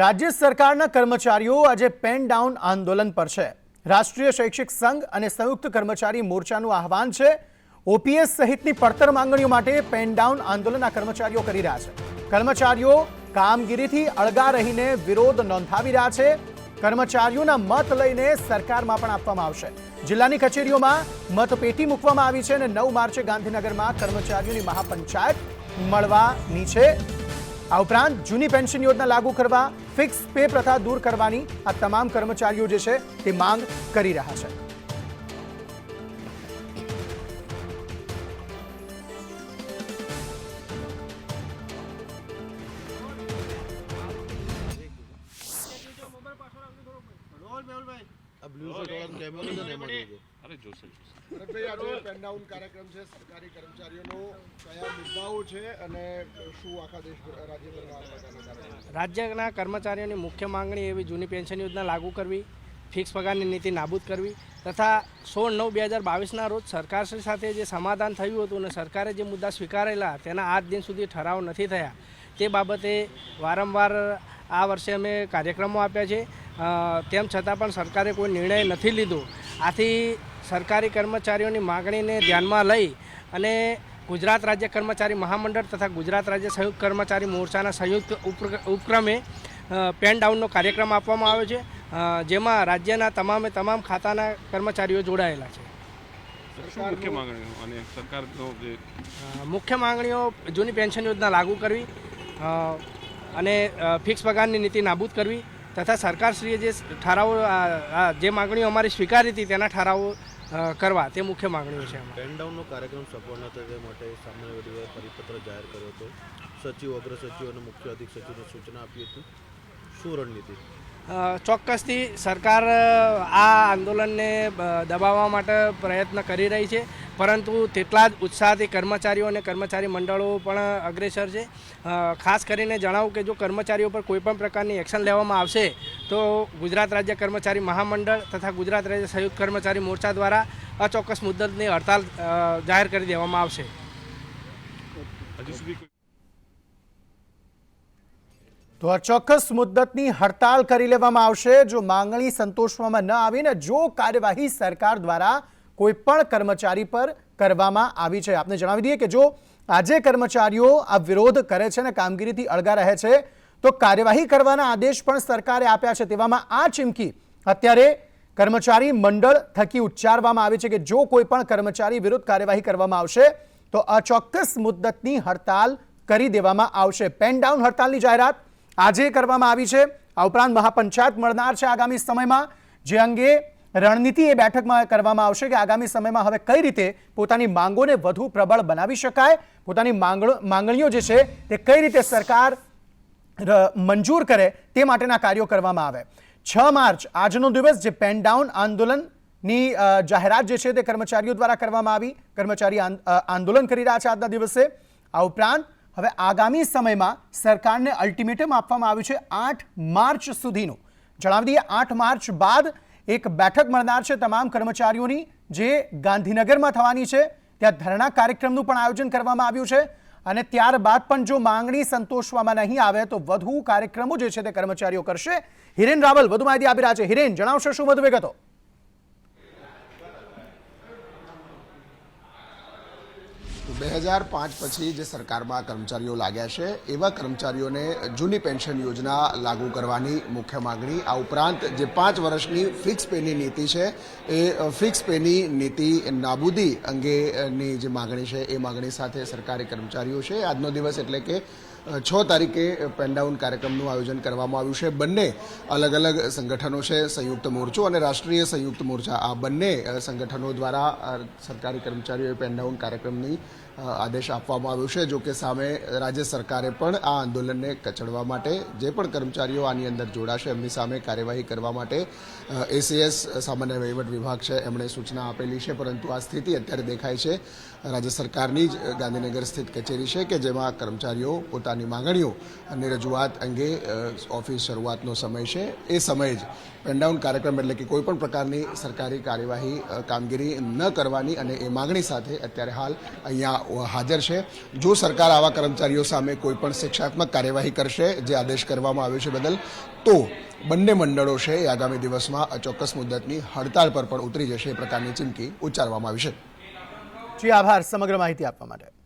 રાજ્ય સરકારના કર્મચારીઓ આજે પેન ડાઉન આંદોલન પર છે। રાષ્ટ્રીય શૈક્ષિક સંઘ અને સંયુક્ત કર્મચારી મોરચાનું આહવાન છે। ઓપીએસ સહિતની પડતર માંગણીઓ માટે પેન ડાઉન આંદોલન આ કર્મચારીઓ કરી રહ્યા છે। કર્મચારીઓ કામગીરીથી અળગા રહીને વિરોધ નોંધાવી રહ્યા છે। કર્મચારીઓના મત લઈને સરકારમાં પણ આપવામાં આવશે। જિલ્લાની કચેરીઓમાં મતપેટી મૂકવામાં આવી છે અને 9 માર્ચે ગાંધીનગરમાં કર્મચારીઓની મહાપંચાયત મળવાની છે। આ ઉપરાંત જૂની પેન્શન યોજના લાગુ કરવા, ફિક્સ પે પ્રથા દૂર કરવાની આ તમામ કર્મચારીઓ જે છે તે માંગ કરી રહ્યા છે। રાજ્યના કર્મચારીઓની મુખ્ય માંગણી એવી જૂની પેન્શન યોજના લાગુ કરવી, ફિક્સ પગારની નીતિ નાબૂદ કરવી તથા 16/9/2022ના રોજ સરકારશ્રી સાથે જે સમાધાન થયું હતું અને સરકારે જે મુદ્દા સ્વીકારેલા તેના આજ દિન સુધી ઠરાવ નથી થયા તે બાબતે વારંવાર આ વર્ષે અમે કાર્યક્રમો આપ્યા છે। તેમ છતાં પણ સરકારે કોઈ નિર્ણય નથી લીધો। આથી સરકારી કર્મચારીઓની માગણીને ધ્યાનમાં લઈ અને ગુજરાત રાજ્ય કર્મચારી મહામંડળ તથા ગુજરાત રાજ્ય સંયુક્ત કર્મચારી મોરચાના સંયુક્ત ઉપક્રમે પેન ડાઉનનો કાર્યક્રમ આપવામાં આવ્યો છે, જેમાં રાજ્યના તમામ ખાતાના કર્મચારીઓ જોડાયેલા છે। મુખ્ય માંગણીઓ જૂની પેન્શન યોજના લાગુ કરવી અને ફિક્સ પગારની નીતિ નાબૂદ કરવી તથા સરકારશ્રીએ જે ઠરાવો જે માંગણીઓ અમારી સ્વીકારી હતી તેના ઠરાવો કરવા તે મુખ્ય માંગણીઓ છે। પેન ડાઉનનો કાર્યક્રમ સફળ ન થાય તે માટે સામાન્ય વડીએ પરિપત્ર જાહેર કર્યો હતો। સચિવ, અગ્ર સચિવ અને મુખ્ય અધિક સચિવને સૂચના આપી હતી। શું રણનીતિ? ચોક્કસથી સરકાર આ આંદોલનને દબાવવા માટે પ્રયત્ન કરી રહી છે, પરંતુ તેટલા જ ઉત્સાહથી કર્મચારીઓ અને કર્મચારી મંડળો પણ અગ્રેસર છે। ખાસ કરીને જણાવું કે જો કર્મચારીઓ પર કોઈપણ પ્રકારની એક્શન લેવામાં આવશે તો ગુજરાત રાજ્ય કર્મચારી મહામંડળ તથા ગુજરાત રાજ્ય સંયુક્ત કર્મચારી મોરચા દ્વારા અચોક્કસ મુદ્દતની હડતાલ જાહેર કરી દેવામાં આવશે। તો આ ચોક્કસ મુદ્દતની હડતાલ કરી લેવામાં આવશે જો માંગણી સંતોષવામાં ન આવી ને જો કાર્યવાહી સરકાર દ્વારા કોઈ પણ કર્મચારી પર કરવામાં આવી છે। આપને જણાવી દઈએ કે જો આજે કર્મચારીઓ આ વિરોધ કરે છે અને કામગીરીથી અળગા રહે છે તો કાર્યવાહી કરવાના આદેશ પણ સરકારે આપ્યા છે। તેવામાં આ ચીમકી અત્યારે કર્મચારી મંડળ થકી ઉચ્ચારવામાં આવી છે કે જો કોઈ પણ કર્મચારી વિરુદ્ધ કાર્યવાહી કરવામાં આવશે તો અચોક્કસ મુદ્દતની હડતાલ કરી દેવામાં આવશે। પેન ડાઉન હડતાલની જાહેરાત આજે કરવામાં આવી છે। આ ઉપરાંત મહાપંચાયત મળનાર છે આગામી સમયમાં, જે અંગે રણનીતિ એ બેઠકમાં કરવામાં આવશે કે આગામી સમયમાં હવે કઈ રીતે પોતાની માંગોને વધુ પ્રબળ બનાવી શકાય, પોતાની માંગણીઓ જે છે તે કઈ રીતે સરકાર મંજૂર કરે તે માટેના કાર્યો કરવામાં આવે। 6 માર્ચ આજનો દિવસ જે પેન ડાઉન આંદોલનની જાહેરાત જે છે તે કર્મચારીઓ દ્વારા કરવામાં આવી। કર્મચારી આંદોલન કરી રહ્યા છે આજના દિવસે। આ ઉપરાંત હવે આગામી સમયમાં સરકારને અલ્ટિમેટમ આપવામાં આવ્યું છે 8 માર્ચ સુધીનું। જણાવી દઈએ 8 માર્ચ બાદ એક બેઠક મળનાર છે તમામ કર્મચારીઓની, જે ગાંધીનગરમાં થવાની છે। ત્યાં ધરણા કાર્યક્રમનું પણ આયોજન કરવામાં આવ્યું છે અને ત્યારબાદ પણ જો માંગણી સંતોષવામાં નહીં આવે તો વધુ કાર્યક્રમો જે છે તે કર્મચારીઓ કરશે। હિરેન રાવલ વધુ માહિતી આપી રહ્યા છે। હિરેન, જણાવશો શું વધુ વિગતો? 2005 પછી જે સરકારમાં કર્મચારીઓ લાગ્યા છે એવા કર્મચારીઓને જૂની પેન્શન યોજના લાગુ કરવાની મુખ્ય માગણી, આ ઉપરાંત જે 5 વર્ષની ફિક્સ પેની નીતિ છે એ ફિક્સ પેની નીતિ નાબૂદી અંગેની જે માગણી છે એ માગણી સાથે સરકારી કર્મચારીઓ છે આજનો દિવસ એટલે કે 6 તારીખે પેન ડાઉન કાર્યક્રમનું આયોજન કરવામાં આવ્યું છે। બંને અલગ અલગ સંગઠનો છે, સંયુક્ત મોરચો અને રાષ્ટ્રીય સંયુક્ત મોરચા, આ બંને સંગઠનો દ્વારા સરકારી કર્મચારીઓએ પેન ડાઉન કાર્યક્રમની આદેશ આપવામાં આવ્યો છે। જો કે સામે રાજ્ય સરકારે પણ આ આંદોલનને કચડવા માટે જે પણ કર્મચારીઓ આની અંદર જોડાશે એમની સામે કાર્યવાહી કરવા માટે એસીએસ સામાન્ય વહીવટ વિભાગ છે એમણે સૂચના આપેલી છે। પરંતુ આ સ્થિતિ અત્યારે દેખાય છે રાજ્ય સરકારની જ ગાંધીનગર સ્થિત કચેરી છે કે જેમાં કર્મચારીઓ પોતાની માંગણીઓ અને રજૂઆત અંગે ઓફિસ શરૂઆતનો સમય છે એ સમયે જ પેન ડાઉન કાર્યક્રમ એટલે કે કોઈપણ પ્રકારની સરકારી કાર્યવાહી કામગીરી ન કરવાની અને એ માગણી સાથે અત્યારે હાલ અહીંયા હાજર છે. જો સરકાર આવા કર્મચારીઓ સામે કોઈ પણ શિક્ષાત્મક કાર્યવાહી કરશે જે આદેશ કરવામાં આવ્યો છે બદલ, તો બંને મંડળો છે એ આગામી દિવસમાં અચોક્કસ મુદ્દતની હડતાળ પર પણ ઉતરી જશે એ પ્રકારની ચીમકી ઉચ્ચારવામાં આવી છે. જી આભાર સમગ્ર માહિતી આપવા માટે.